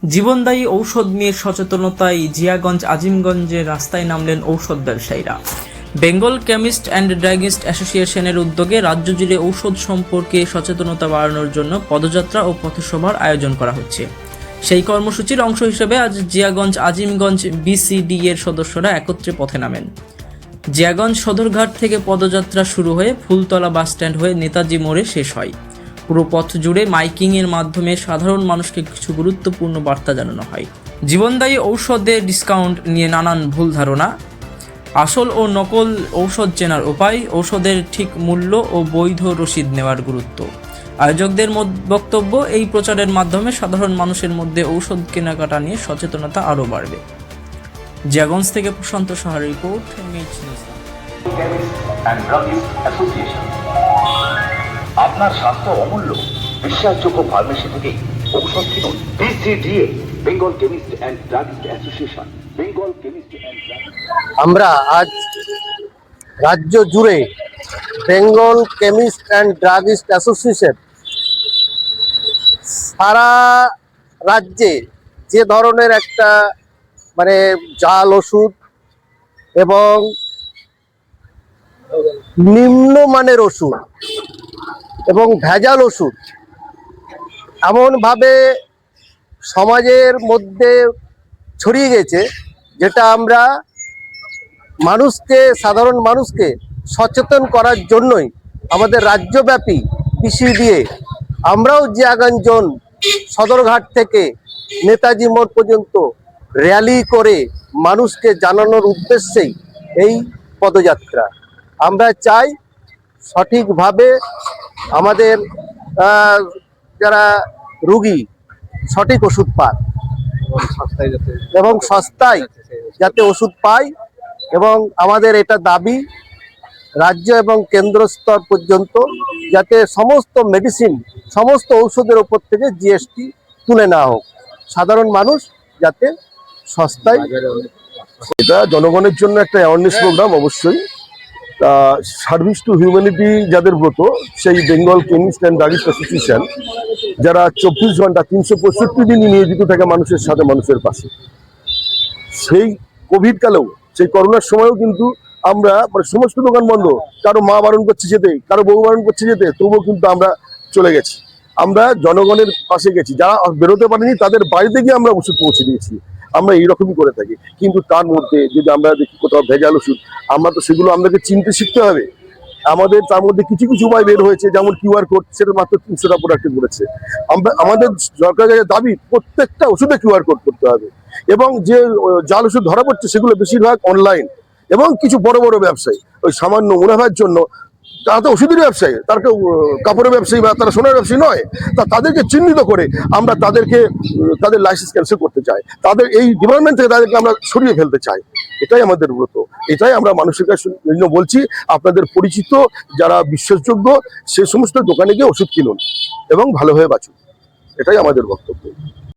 জীবনদায়ী ঔষধ নিয়ে সচেতনতায় জিয়াগঞ্জ আজিমগঞ্জে রাস্তায় নামলেন ঔষধ ব্যবসায়ীরা। বেঙ্গল কেমিস্ট অ্যান্ড ড্রাগিস্ট অ্যাসোসিয়েশনের উদ্যোগে রাজ্য জুড়ে ঔষধ সম্পর্কে সচেতনতা বাড়ানোর জন্য পদযাত্রা ও পথসভার আয়োজন করা হচ্ছে। সেই কর্মসূচির অংশ হিসেবে আজ জিয়াগঞ্জ আজিমগঞ্জ বিসিডি এর সদস্যরা একত্রে পথে নামেন। জিয়াগঞ্জ সদরঘাট থেকে পদযাত্রা শুরু হয়ে ফুলতলা বাসস্ট্যান্ড হয়ে নেতাজি মোড়ে শেষ হয়। পুরো পথ জুড়ে মাইকিংয়ের মাধ্যমে সাধারণ মানুষকে কিছু গুরুত্বপূর্ণ বার্তা জানানো হয়। জীবনদায়ী ঔষধের ডিসকাউন্ট নিয়ে নানান ভুল ধারণা, আসল ও নকল ঔষধ চেনার উপায়, ঔষধের ঠিক মূল্য ও বৈধ রসিদ নেওয়ার গুরুত্ব। আয়োজকদের বক্তব্য, এই প্রচারের মাধ্যমে সাধারণ মানুষের মধ্যে ঔষধ কেনাকাটা নিয়ে সচেতনতা আরও বাড়বে। জিয়াগঞ্জ থেকে প্রশান্ত সাহার রিপোর্ট, MH নিউজ। আপনার স্বাস্থ্য অমূল্য, বিশ্বাসযোগ্য ফার্মেসি থেকে ঔষধ কিনুন। BCDA, Bengal chemist and druggist association. Bengal chemist and আমরা আজ রাজ্য জুড়ে Bengal chemist and druggist association সারা রাজ্যে যে ধরনের একটা জাল ওষুধ এবং নিম্নমানের ওষুধ এবং ভেজাল ওষুধ এমনভাবে সমাজের মধ্যে ছড়িয়ে গেছে, যেটা আমরা সাধারণ মানুষকে সচেতন করার জন্যই আমাদের রাজ্যব্যাপী BCDA আমরাও জিয়াগঞ্জ সদরঘাট থেকে নেতাজি মোড় পর্যন্ত র্যালি করে মানুষকে জানানোর উদ্দেশ্যেই এই পদযাত্রা। আমরা চাই সঠিকভাবে আমাদের যারা রোগী সঠিক ওষুধ পায় এবং সস্তায় যাতে ওষুধ পায়, এবং আমাদের এটা দাবি রাজ্য এবং কেন্দ্র স্তর পর্যন্ত যাতে সমস্ত মেডিসিন, সমস্ত ঔষধের ওপর থেকে GST তুলে নেওয়া হোক, সাধারণ মানুষ যাতে সস্তায়। এটা জনগণের জন্য একটা অ্যাওয়ারনেস প্রোগ্রাম। অবশ্যই সার্ভিস টু হিউম্যানিটি যাদের ব্রত, সেই Bengal chemist and druggist association যারা 24 ঘন্টা 365 দিনই নিয়োজিত থাকে মানুষের সাথে, মানুষের পাশে। সেই কোভিড কালেও, সেই করোনার সময়ও কিন্তু আমরা সমস্ত দোকান বন্ধ, কারো মা বারণ করছে যেতে, কারো বউ বারণ করছে যেতে, তবুও কিন্তু আমরা চলে গেছি। আমরা জনগণের পাশে গেছি, যারা বেরোতে পারেনি তাদের বাড়িতে গিয়ে আমরা ওষুধ পৌঁছে দিয়েছি। আমরা এইরকমই করে থাকি। কিন্তু তার মধ্যে যদি আমরা দেখি কোথাও ভেজাল ওষুধ, আমরা তো সেগুলো আমাদেরকে চিনতে শিখতে হবে। আমাদের তার মধ্যে কিছু কিছু উপায় বের হয়েছে, যেমন QR কোড, সেটা মাত্র 300টা প্রোডাক্টে করেছে। আমাদের সরকারের দাবি প্রত্যেকটা ওষুধে QR কোড করতে হবে, এবং যে জাল ওষুধ ধরা পড়ছে সেগুলো বেশিরভাগ অনলাইন, এবং কিছু বড় বড় ব্যবসায়ী ওই সামান্য মুনাফার জন্য, তারা তো ওষুধের ব্যবসায়ী, তারা কেউ কাপড়ের ব্যবসায়ী বা তারা সোনার ব্যবসায়ী নয়। তাদেরকে চিহ্নিত করে আমরা তাদের লাইসেন্স ক্যান্সেল করতে চাই, তাদের এই ডিপার্টমেন্ট থেকে তাদেরকে আমরা সরিয়ে ফেলতে চাই। এটাই আমাদের ব্রত, এটাই আমরা মানুষের কাছে বলছি। আপনাদের পরিচিত যারা বিশ্বাসযোগ্য সে সমস্ত দোকানে গিয়ে ওষুধ কিনুন এবং ভালোভাবে বাঁচুন, এটাই আমাদের বক্তব্য।